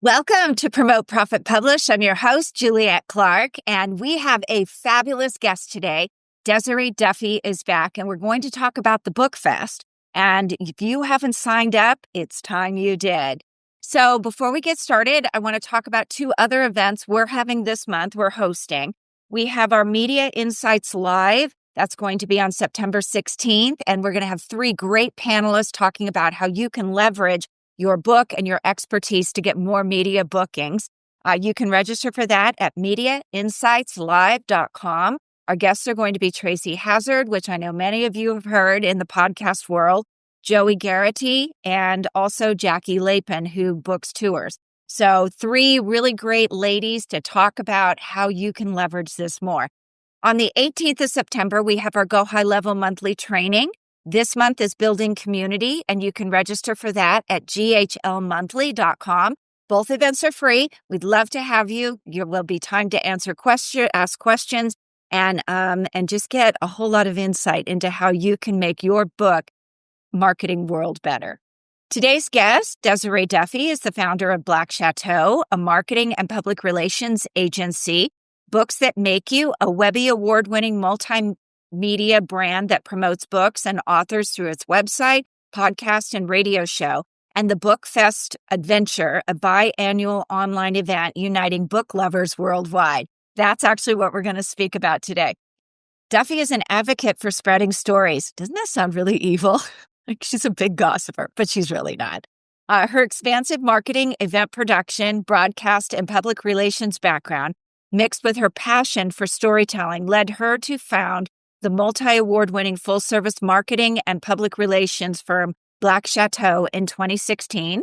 Welcome to Promote, Profit, Publish. I'm your host, Juliette Clark, and we have a fabulous guest today. Desiree Duffy is back, and we're going to talk about the BookFest. And if you haven't signed up, it's time you did. So before we get started, I want to talk about two other events we're having this month. We're hosting. We have our Media Insights Live. That's going to be on September 16th, and we're going to have three great panelists talking about how you can leverage your book and your expertise to get more media bookings. You can register for that at mediainsightslive.com. Our guests are going to be Tracy Hazard, which I know many of you have heard in the podcast world, Joey Garrity, and also Jackie Lapin, who books tours. So three really great ladies to talk about how you can leverage this more. On the 18th of September, we have our Go High Level monthly training. This month is Building Community, and you can register for that at ghlmonthly.com. Both events are free. We'd love to have you. There will be time to ask questions, and just get a whole lot of insight into how you can make your book marketing world better. Today's guest, Desiree Duffy, is the founder of Black Chateau, a marketing and public relations agency. Books That Make You, a Webby Award-winning multimedia brand that promotes books and authors through its website, podcast, and radio show, and the BookFest Adventure, a biannual online event uniting book lovers worldwide. That's actually what we're going to speak about today. Duffy is an advocate for spreading stories. Doesn't that sound really evil? Like she's a big gossiper, but she's really not. Her expansive marketing, event production, broadcast, and public relations background, mixed with her passion for storytelling, led her to found the multi-award-winning full-service marketing and public relations firm Black Chateau in 2016,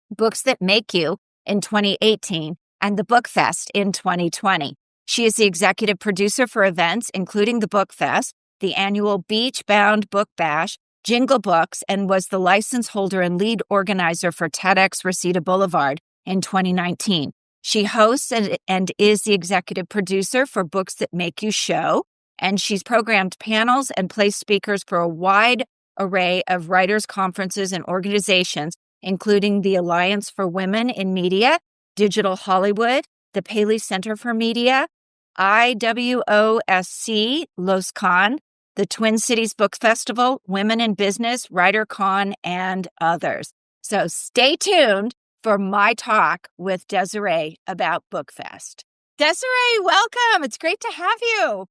Books That Make You in 2018, and the BookFest in 2020. She is the executive producer for events, including the BookFest, the annual Beach Bound Book Bash, Jingle Books, and was the license holder and lead organizer for TEDx Reseda Boulevard in 2019. She hosts and is the executive producer for Books That Make You show, and she's programmed panels and placed speakers for a wide array of writers' conferences and organizations, including the Alliance for Women in Media, Digital Hollywood, the Paley Center for Media, IWOSC, Los Con, the Twin Cities Book Festival, Women in Business, WriterCon, and others. So stay tuned for my talk with Desiree about BookFest. Desiree, welcome. It's great to have you.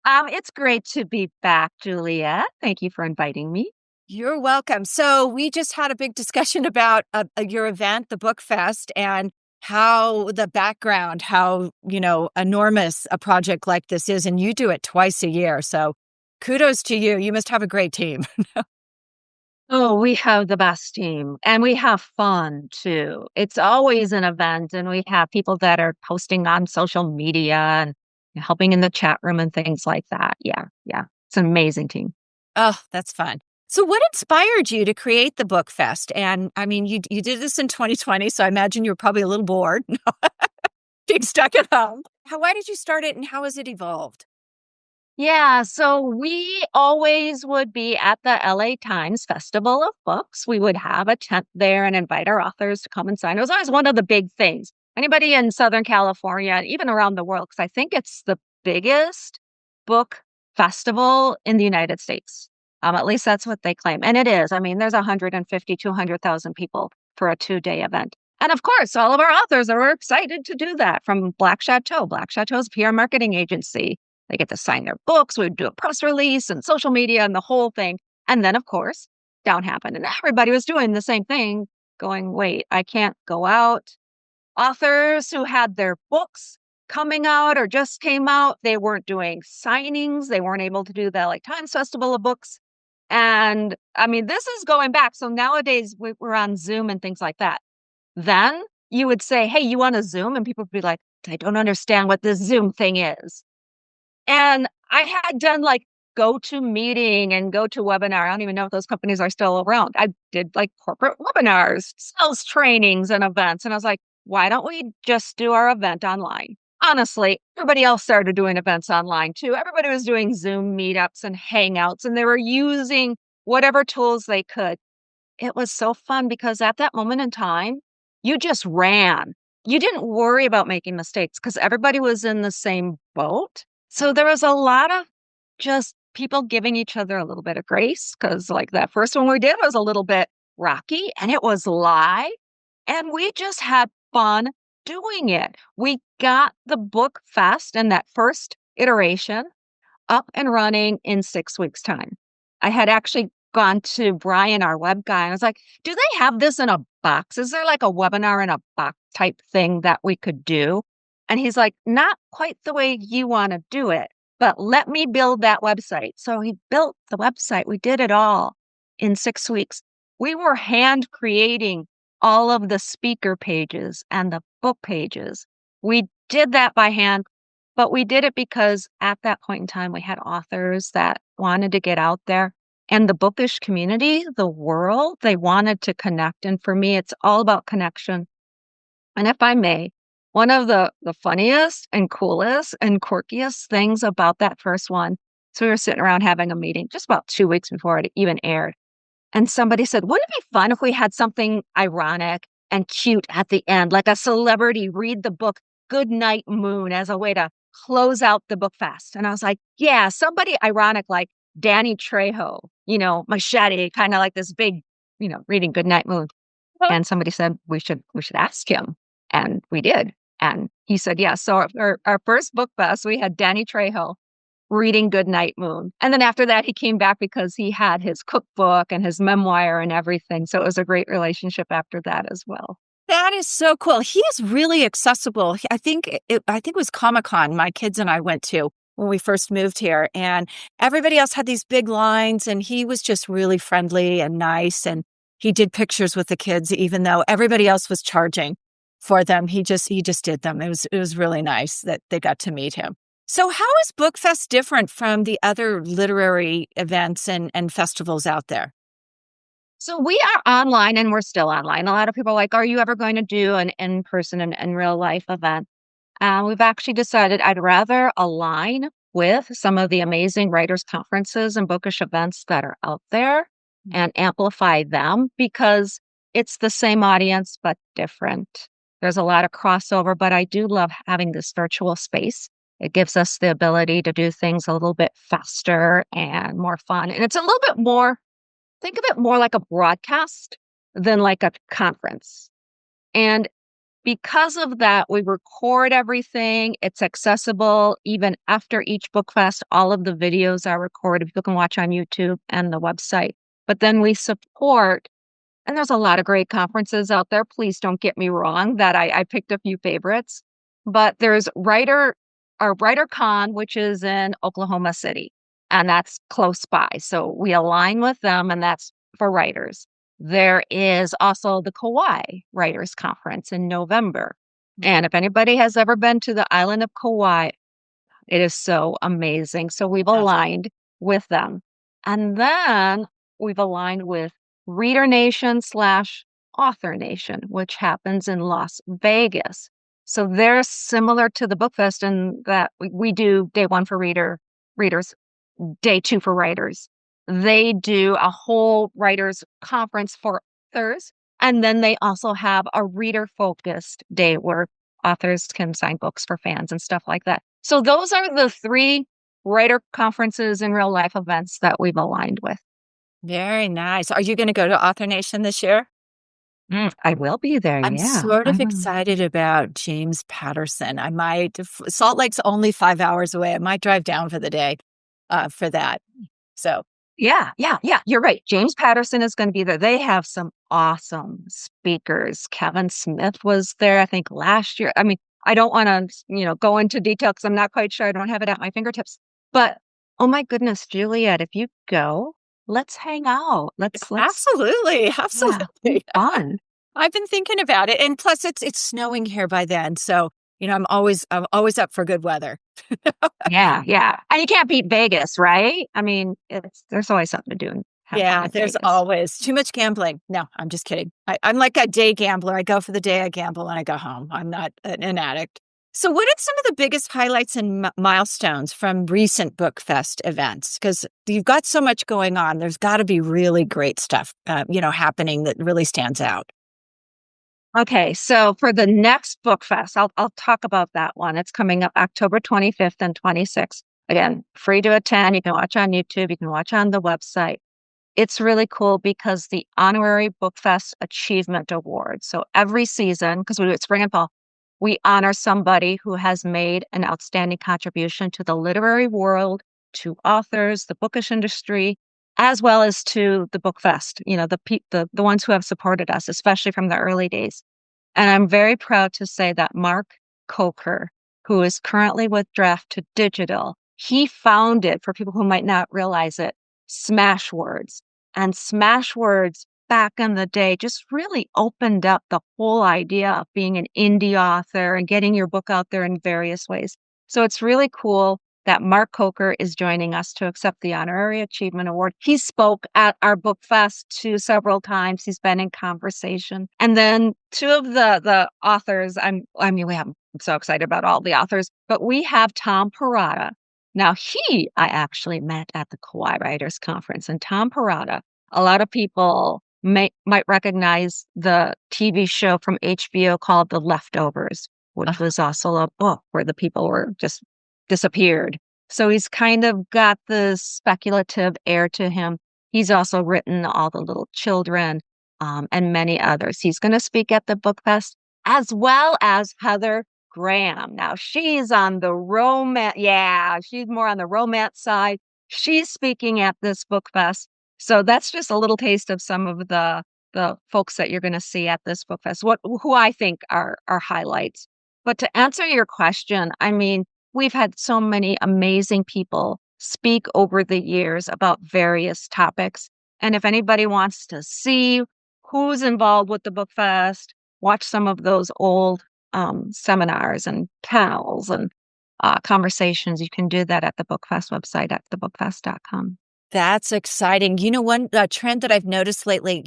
It's great to be back, Juliette. Thank you for inviting me. You're welcome. So we just had a big discussion about your event, the BookFest, and how the background, how, enormous a project like this is. And you do it twice a year. So kudos to you. You must have a great team. Oh, we have the best team and we have fun too. It's always an event and we have people that are posting on social media and helping in the chat room and things like that. Yeah. It's an amazing team. Oh, that's fun. So what inspired you to create the BookFest? And I mean, you did this in 2020, so I imagine you were probably a little bored, being stuck at home. Why did you start it and how has it evolved? Yeah, so we always would be at the LA Times Festival of Books. We would have a tent there and invite our authors to come and sign. It was always one of the big things. Anybody in Southern California, even around the world, because I think it's the biggest book festival in the United States. At least that's what they claim. And it is. I mean, there's 150, 200,000 people for a 2-day event. And of course, all of our authors are excited to do that from Black Chateau. Black Chateau's PR marketing agency. They get to sign their books. We'd do a press release and social media and the whole thing. And then, of course, down happened. And everybody was doing the same thing, going, wait, I can't go out. Authors who had their books coming out or just came out, they weren't doing signings. They weren't able to do the LA Times Festival of Books. And I mean, this is going back. So nowadays we're on Zoom and things like that. Then you would say, hey, you want to Zoom? And people would be like, I don't understand what this Zoom thing is. And I had done like GoToMeeting and GoToWebinar. I don't even know if those companies are still around. I did like corporate webinars, sales trainings and events. And I was like, why don't we just do our event online? Honestly, everybody else started doing events online too. Everybody was doing Zoom meetups and Hangouts, and they were using whatever tools they could. It was so fun because at that moment in time, You just ran. You didn't worry about making mistakes because everybody was in the same boat. So there was a lot of just people giving each other a little bit of grace because, like, that first one we did was a little bit rocky and it was live. And we just had fun doing it. We got the book fest and that first iteration up and running in 6 weeks' time. I had actually gone to Brian, our web guy, and I was like, do they have this in a box? Is there like a webinar in a box type thing that we could do? And he's like, not quite the way you want to do it, but let me build that website. So he built the website. We did it all in 6 weeks. We were hand creating all of the speaker pages and the book pages. We did that by hand, but we did it because at that point in time, we had authors that wanted to get out there. And the bookish community, the world, they wanted to connect. And for me, it's all about connection. And if I may, one of the funniest and coolest and quirkiest things about that first one, so we were sitting around having a meeting just about 2 weeks before it even aired. And somebody said, wouldn't it be fun if we had something ironic and cute at the end, like a celebrity read the book Goodnight Moon as a way to close out the book fest? And I was like, yeah, somebody ironic like Danny Trejo, machete, kind of like this big, reading Goodnight Moon. And somebody said, we should ask him. And we did. And he said, yeah. So our first book fest, we had Danny Trejo reading Goodnight Moon. And then after that, he came back because he had his cookbook and his memoir and everything. So it was a great relationship after that as well. That is so cool. He is really accessible. I think it was Comic-Con my kids and I went to when we first moved here, and everybody else had these big lines, and he was just really friendly and nice. And he did pictures with the kids, even though everybody else was charging for them. He just did them. It was really nice that they got to meet him. So how is BookFest different from the other literary events and festivals out there? So we are online and we're still online. A lot of people are like, are you ever going to do an in-person and real life event? We've actually decided I'd rather align with some of the amazing writers' conferences and bookish events that are out there and amplify them because it's the same audience, but different. There's a lot of crossover, but I do love having this virtual space. It gives us the ability to do things a little bit faster and more fun. And it's a little bit more, think of it more like a broadcast than like a conference. And because of that, we record everything. It's accessible even after each book fest. All of the videos are recorded. People can watch on YouTube and the website. But then we support, and there's a lot of great conferences out there. Please don't get me wrong that I picked a few favorites. But there's WriterCon, which is in Oklahoma City, and that's close by. So we align with them, and that's for writers. There is also the Kauai Writers Conference in November. And if anybody has ever been to the island of Kauai, it is so amazing. So we've aligned with them. And then we've aligned with Reader Nation / Author Nation, which happens in Las Vegas. So they're similar to the BookFest in that we do day one for readers, day two for writers. They do a whole writers conference for authors. And then they also have a reader focused day where authors can sign books for fans and stuff like that. So those are the 3 writer conferences and real life events that we've aligned with. Very nice. Are you going to go to Author Nation this year? I will be there. I'm sort of excited about James Patterson. I might, Salt Lake's only 5 hours away. I might drive down for the day for that. So yeah. You're right. James Patterson is going to be there. They have some awesome speakers. Kevin Smith was there, I think, last year. I mean, I don't want to, go into detail because I'm not quite sure. I don't have it at my fingertips. But oh my goodness, Juliet, if you go, let's hang out. Let's absolutely. Yeah, fun. I've been thinking about it, and plus it's snowing here by then, so I'm always up for good weather. Yeah, and you can't beat Vegas, right? I mean, there's always something to do. Yeah, there's always too much gambling. No, I'm just kidding. I'm like a day gambler. I go for the day, I gamble, and I go home. I'm not an addict. So what are some of the biggest highlights and milestones from recent BookFest events? Because you've got so much going on. There's got to be really great stuff, happening that really stands out. Okay, so for the next book fest, I'll talk about that one. It's coming up October 25th and 26th. Again, free to attend. You can watch on YouTube, you can watch on the website. It's really cool because the honorary BookFest Achievement Award. So every season, because we do it spring and fall, we honor somebody who has made an outstanding contribution to the literary world, to authors, the bookish industry, as well as to the BookFest. You know, the ones who have supported us, especially from the early days. And I'm very proud to say that Mark Coker, who is currently with Draft to Digital, he founded, for people who might not realize it, Smashwords. And Smashwords back in the day just really opened up the whole idea of being an indie author and getting your book out there in various ways. So it's really cool that Mark Coker is joining us to accept the Honorary Achievement Award. He spoke at our book fest too several times. He's been in conversation. And then two of the authors, I'm so excited about all the authors, but we have Tom Perrotta. Now I actually met at the Kauai Writers Conference, and Tom Perrotta, a lot of people might recognize the TV show from HBO called The Leftovers, which was also a book where the people were just disappeared. So he's kind of got this speculative air to him. He's also written All the Little Children, and many others. He's going to speak at the Book Fest, as well as Heather Graham. Now she's on the romance. Yeah, she's more on the romance side. She's speaking at this Book Fest. So that's just a little taste of some of the folks that you're going to see at this Book Fest. Who I think are highlights. But to answer your question, I mean, we've had so many amazing people speak over the years about various topics. And if anybody wants to see who's involved with the Book Fest, watch some of those old seminars and panels and conversations, you can do that at the BookFest website at thebookfest.com. That's exciting. You know, one trend that I've noticed lately,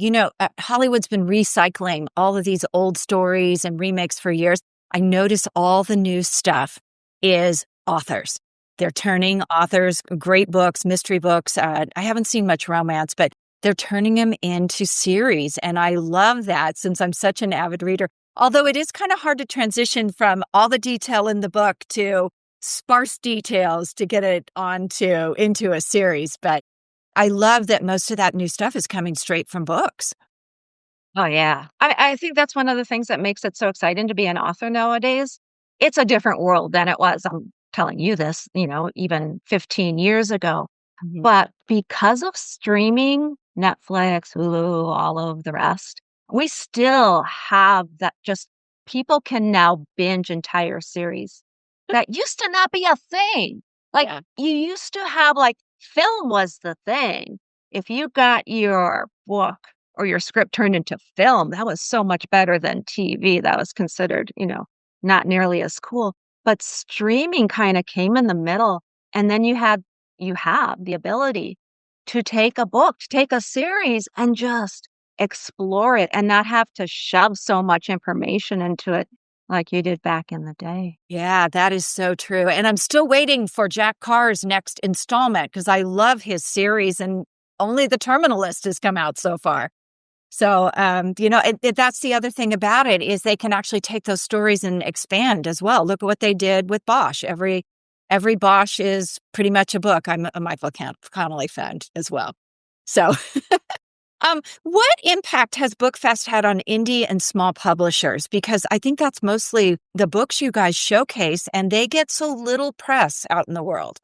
Hollywood's been recycling all of these old stories and remakes for years. I notice all the new stuff is authors. They're turning authors, great books, mystery books. I haven't seen much romance, but they're turning them into series. And I love that since I'm such an avid reader. Although it is kind of hard to transition from all the detail in the book to sparse details to get it into a series. But I love that most of that new stuff is coming straight from books. Oh, yeah. I think that's one of the things that makes it so exciting to be an author nowadays. It's a different world than it was. I'm telling you this, even 15 years ago. Mhm. But because of streaming, Netflix, Hulu, all of the rest, we still have that just people can now binge entire series. That used to not be a thing. Like Yeah. you used to have film was the thing. If you got your book or your script turned into film, that was so much better than TV. That was considered, not nearly as cool. But streaming kind of came in the middle. And then you have the ability to take a book, to take a series and just explore it and not have to shove so much information into it like you did back in the day. Yeah, that is so true. And I'm still waiting for Jack Carr's next installment because I love his series and only The Terminalist has come out so far. So, that's the other thing about it is they can actually take those stories and expand as well. Look at what they did with Bosch. Every Bosch is pretty much a book. I'm a Michael Connelly fan as well. So, what impact has BookFest had on indie and small publishers? Because I think that's mostly the books you guys showcase, and they get so little press out in the world.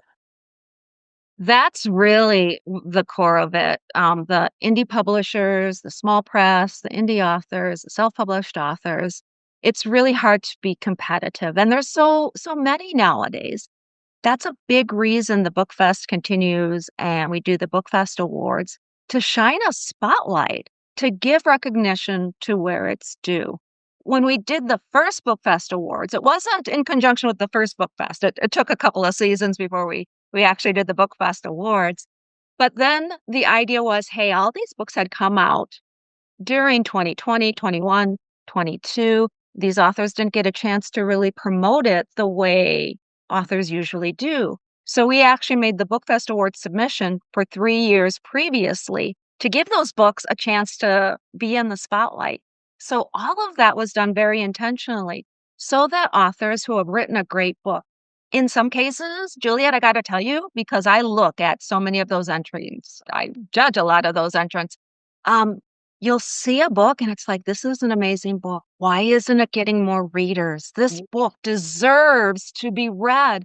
That's really the core of it. The indie publishers, the small press, the indie authors, the self-published authors. It's really hard to be competitive, and there's so many nowadays. That's a big reason the BookFest continues, and we do the BookFest Awards to shine a spotlight, to give recognition to where it's due. When we did the first BookFest Awards, it wasn't in conjunction with the first BookFest. It took a couple of seasons before we actually did the BookFest Awards. But then the idea was, hey, all these books had come out during 2020, 21, 22. These authors didn't get a chance to really promote it the way authors usually do. So we actually made the BookFest Award submission for 3 years previously to give those books a chance to be in the spotlight. So all of that was done very intentionally so that authors who have written a great book, in some cases, Juliet, I got to tell you, because I look at so many of those entries, I judge a lot of those entrants. Um, you'll see a book and it's like, this is an amazing book. Why isn't it getting more readers? This book deserves to be read.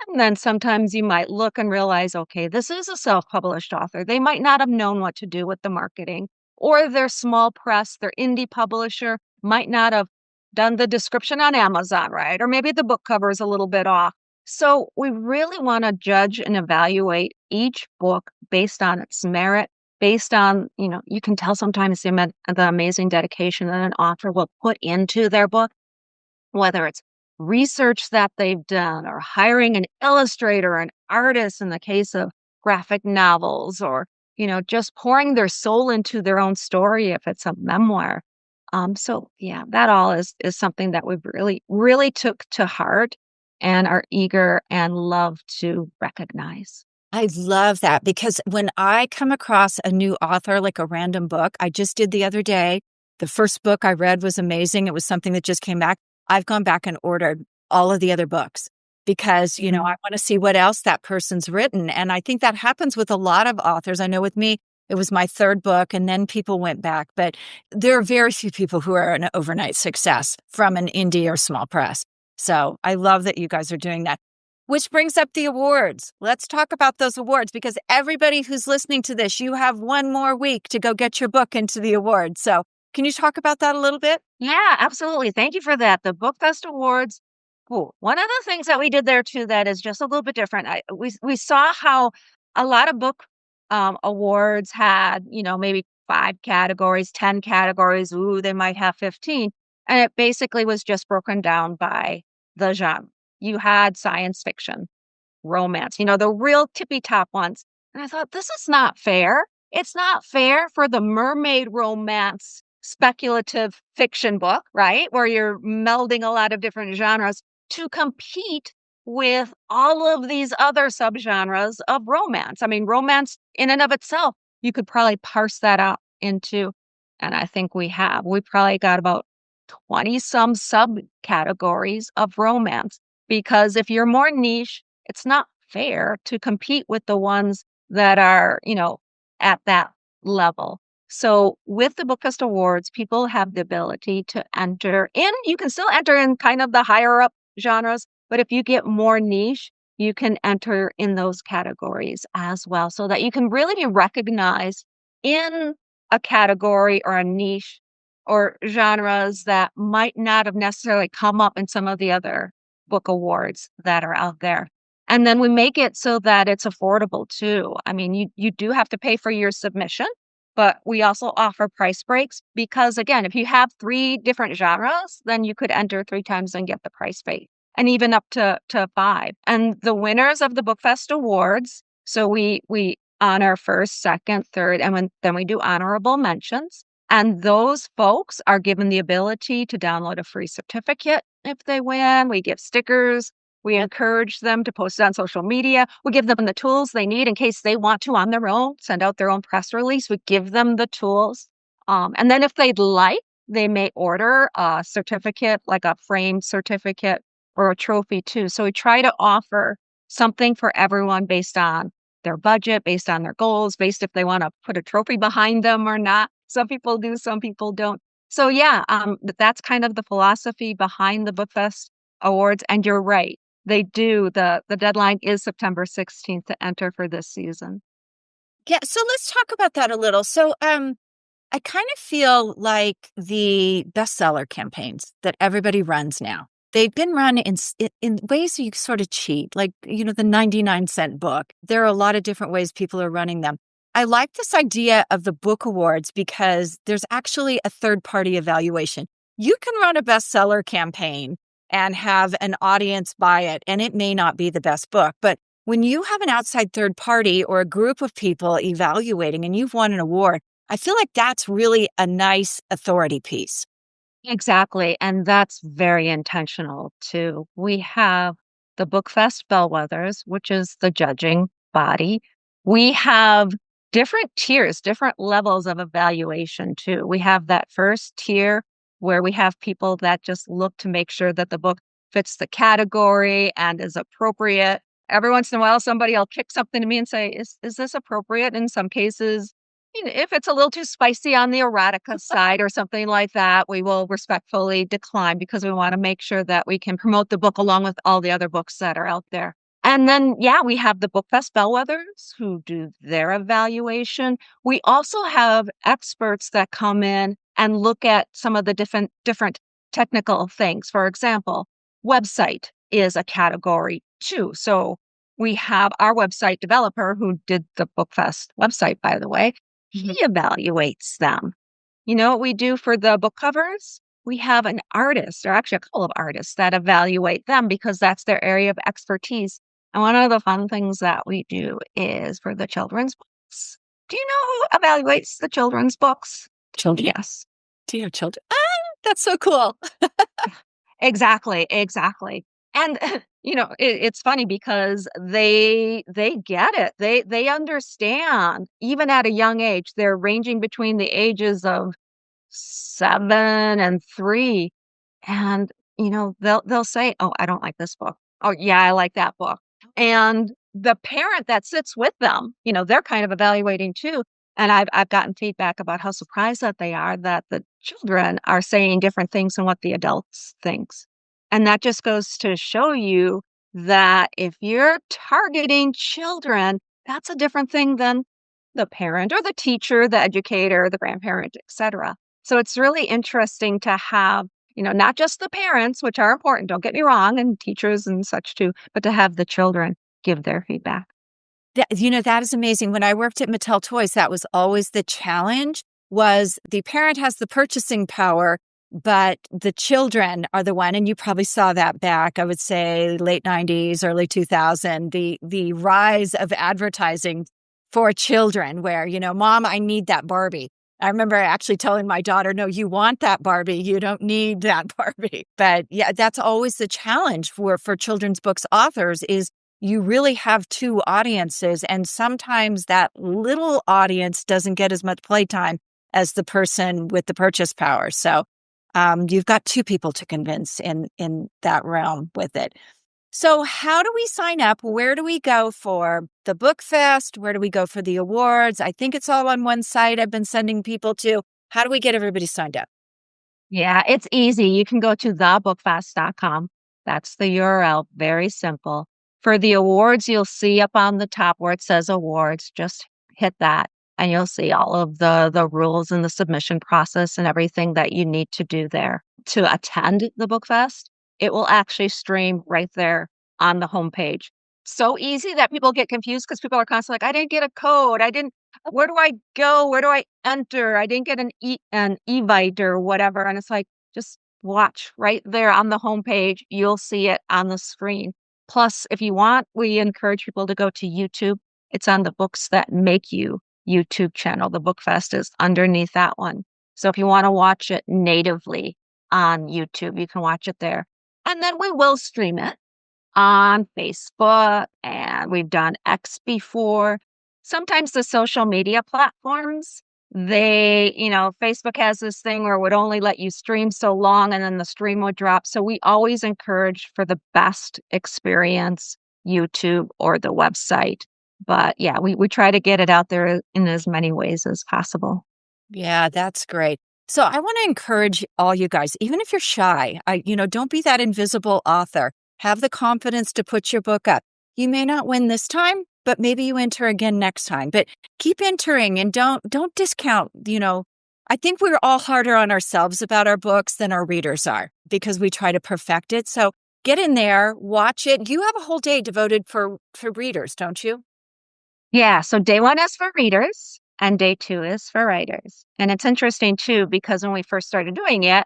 And then sometimes you might look and realize, okay, this is a self-published author. They might not have known what to do with the marketing, or their small press, their indie publisher might not have done the description on Amazon, right? Or maybe the book cover is a little bit off. So we really want to judge and evaluate each book based on its merit, based on, you can tell sometimes the amazing dedication that an author will put into their book, whether it's research that they've done or hiring an illustrator, an artist in the case of graphic novels, or, just pouring their soul into their own story if it's a memoir. So yeah, that all is something that we've really, really took to heart and are eager and love to recognize. I love that because when I come across a new author, like a random book, I just did the other day. The first book I read was amazing. It was something that just came back. I've gone back and ordered all of the other books because, I want to see what else that person's written. And I think that happens with a lot of authors. I know with me, it was my third book and then people went back. But there are very few people who are an overnight success from an indie or small press. So I love that you guys are doing that. Which brings up the awards. Let's talk about those awards because everybody who's listening to this, you have one more week to go get your book into the awards. So can you talk about that a little bit? Yeah, absolutely. Thank you for that. The BookFest Awards. Ooh, one of the things that we did there too that is just a little bit different. We saw how a lot of book awards had, maybe 5 categories, 10 categories. Ooh, they might have 15. And it basically was just broken down by the genre. You had science fiction, romance, the real tippy top ones. And I thought, this is not fair. It's not fair for the mermaid romance speculative fiction book, right? Where you're melding a lot of different genres to compete with all of these other subgenres of romance. I mean, romance in and of itself, you could probably parse that out into, and I think we probably got about 20 some subcategories of romance. Because if you're more niche, it's not fair to compete with the ones that are, at that level. So with the BookFest Awards, people have the ability to enter in. You can still enter in kind of the higher up genres, but if you get more niche, you can enter in those categories as well so that you can really be recognized in a category or a niche or genres that might not have necessarily come up in some of the other book awards that are out there. And then we make it so that it's affordable too. I mean, you do have to pay for your submission, but we also offer price breaks because again, if you have 3 different genres, then you could enter 3 times and get the price break, and even up to 5. And the winners of the BookFest Awards, so we honor first, second, third, and then we do honorable mentions. And those folks are given the ability to download a free certificate if they win. We give stickers. We encourage them to post it on social media. We give them the tools they need in case they want to on their own, send out their own press release. We give them the tools. And then if they'd like, they may order a certificate, like a framed certificate or a trophy too. So we try to offer something for everyone based on their budget, based on their goals, based if they want to put a trophy behind them or not. Some people do, some people don't. So yeah, that's kind of the philosophy behind the BookFest Awards. And you're right. They do. The deadline is September 16th to enter for this season. Yeah, so let's talk about that a little. So I kind of feel like the bestseller campaigns that everybody runs now, they've been run in ways you sort of cheat, like, the 99-cent book. There are a lot of different ways people are running them. I like this idea of the book awards because there's actually a third-party evaluation. You can run a bestseller campaign and have an audience buy it, and it may not be the best book. But when you have an outside third party or a group of people evaluating and you've won an award, I feel like that's really a nice authority piece. Exactly. And that's very intentional too. We have the BookFest Bellwethers, which is the judging body. We have different tiers, different levels of evaluation too. We have that first tier where we have people that just look to make sure that the book fits the category and is appropriate. Every once in a while, somebody will kick something to me and say, is this appropriate? In some cases, if it's a little too spicy on the erotica side or something like that, we will respectfully decline because we want to make sure that we can promote the book along with all the other books that are out there. And then, yeah, we have the BookFest bellwethers who do their evaluation. We also have experts that come in and look at some of the different technical things. For example, website is a category too. So we have our website developer who did the BookFest website, by the way. He evaluates them. You know what we do for the book covers? We have an artist, or actually a couple of artists, that evaluate them because that's their area of expertise. And one of the fun things that we do is for the children's books. Do you know who evaluates the children's books? Children? Yes. Do you have children? Ah, that's so cool. Exactly, exactly. And it's funny because they get it. They understand. Even at a young age, they're ranging between the ages of 7 and 3. And, they'll say, "Oh, I don't like this book. Oh, yeah, I like that book." And the parent that sits with them, they're kind of evaluating too. And I've gotten feedback about how surprised that they are that the children are saying different things than what the adults thinks. And that just goes to show you that if you're targeting children, that's a different thing than the parent or the teacher, the educator, the grandparent, etc. So it's really interesting to have, not just the parents, which are important, don't get me wrong, and teachers and such too, but to have the children give their feedback. That is amazing. When I worked at Mattel Toys, that was always the challenge, was the parent has the purchasing power, but the children are the one, and you probably saw that back, I would say late 90s, early 2000, the rise of advertising for children where, Mom, I need that Barbie. I remember actually telling my daughter, no, you want that Barbie. You don't need that Barbie. But yeah, that's always the challenge for children's books authors is you really have two audiences. And sometimes that little audience doesn't get as much playtime as the person with the purchase power. So you've got two people to convince in that realm with it. So how do we sign up? Where do we go for the book fest? Where do we go for the awards? I think it's all on one site I've been sending people to. How do we get everybody signed up? Yeah, it's easy. You can go to thebookfest.com. That's the URL. Very simple. For the awards, you'll see up on the top where it says awards. Just hit that and you'll see all of the rules and the submission process and everything that you need to do there to attend the book fest. It will actually stream right there on the homepage. So easy that people get confused because people are constantly like, I didn't get a code. Where do I go? Where do I enter? I didn't get an Evite or whatever. And it's like, just watch right there on the homepage. You'll see it on the screen. Plus, if you want, we encourage people to go to YouTube. It's on the Books That Make You YouTube channel. The BookFest is underneath that one. So if you want to watch it natively on YouTube, you can watch it there. And then we will stream it on Facebook, and we've done X before. Sometimes the social media platforms, Facebook has this thing where it would only let you stream so long and then the stream would drop. So we always encourage for the best experience, YouTube or the website. But yeah, we try to get it out there in as many ways as possible. Yeah, that's great. So I want to encourage all you guys, even if you're shy, don't be that invisible author. Have the confidence to put your book up. You may not win this time, but maybe you enter again next time. But keep entering and don't discount, I think we're all harder on ourselves about our books than our readers are because we try to perfect it. So get in there, watch it. You have a whole day devoted for readers, don't you? Yeah, so day 1 is for readers and day 2 is for writers. And it's interesting too, because when we first started doing it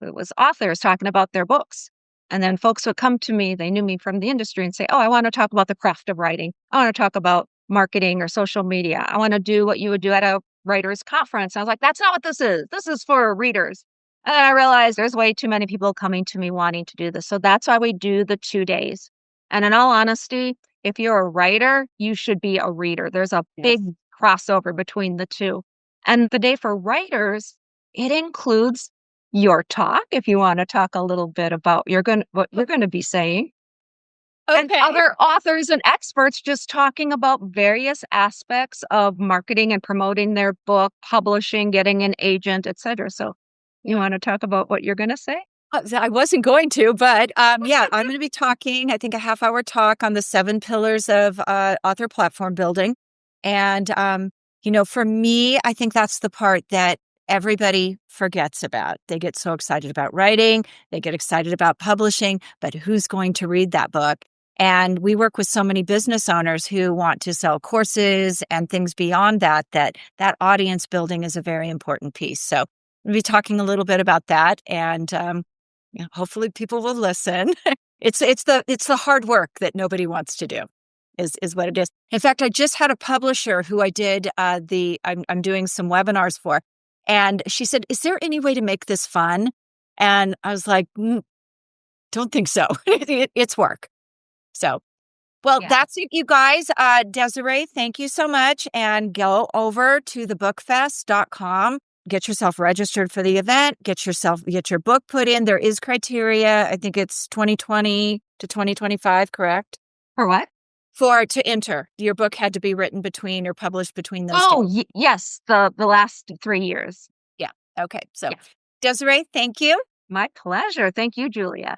was authors talking about their books. And then folks would come to me, they knew me from the industry and say, oh, I want to talk about the craft of writing. I want to talk about marketing or social media. I want to do what you would do at a writer's conference. And I was like, that's not what this is. This is for readers. And then I realized there's way too many people coming to me wanting to do this. So that's why we do the 2 days. And in all honesty, if you're a writer, you should be a reader. There's a big crossover between the two. And the day for writers, it includes your talk, if you want to talk a little bit about what you're going to be saying, and Okay. other authors and experts just talking about various aspects of marketing and promoting their book, publishing, getting an agent, etc. So, you want to talk about what you're going to say? I wasn't going to, but yeah, I'm going to be talking, I think, a half-hour talk on the 7 pillars of author platform building. And, for me, I think that's the part that everybody forgets about. They get so excited about writing, they get excited about publishing, but who's going to read that book? And we work with so many business owners who want to sell courses and things beyond that audience building is a very important piece. So we'll be talking a little bit about that, and hopefully people will listen. It's the hard work that nobody wants to do, is what it is. In fact, I just had a publisher who I did I'm doing some webinars for, and she said, "Is there any way to make this fun?" And I was like, "Don't think so. It's work." So, well, Yeah. that's it, you guys. Desiree, thank you so much, and go over to the bookfest.com. Get yourself registered for the event, get your book put in. There is criteria. I think it's 2020 to 2025, correct? For what? To enter. Your book had to be written between or published between those dates. Oh, yes, the last 3 years. Yeah. Okay. So, Yeah. Desiree, thank you. My pleasure. Thank you, Julia.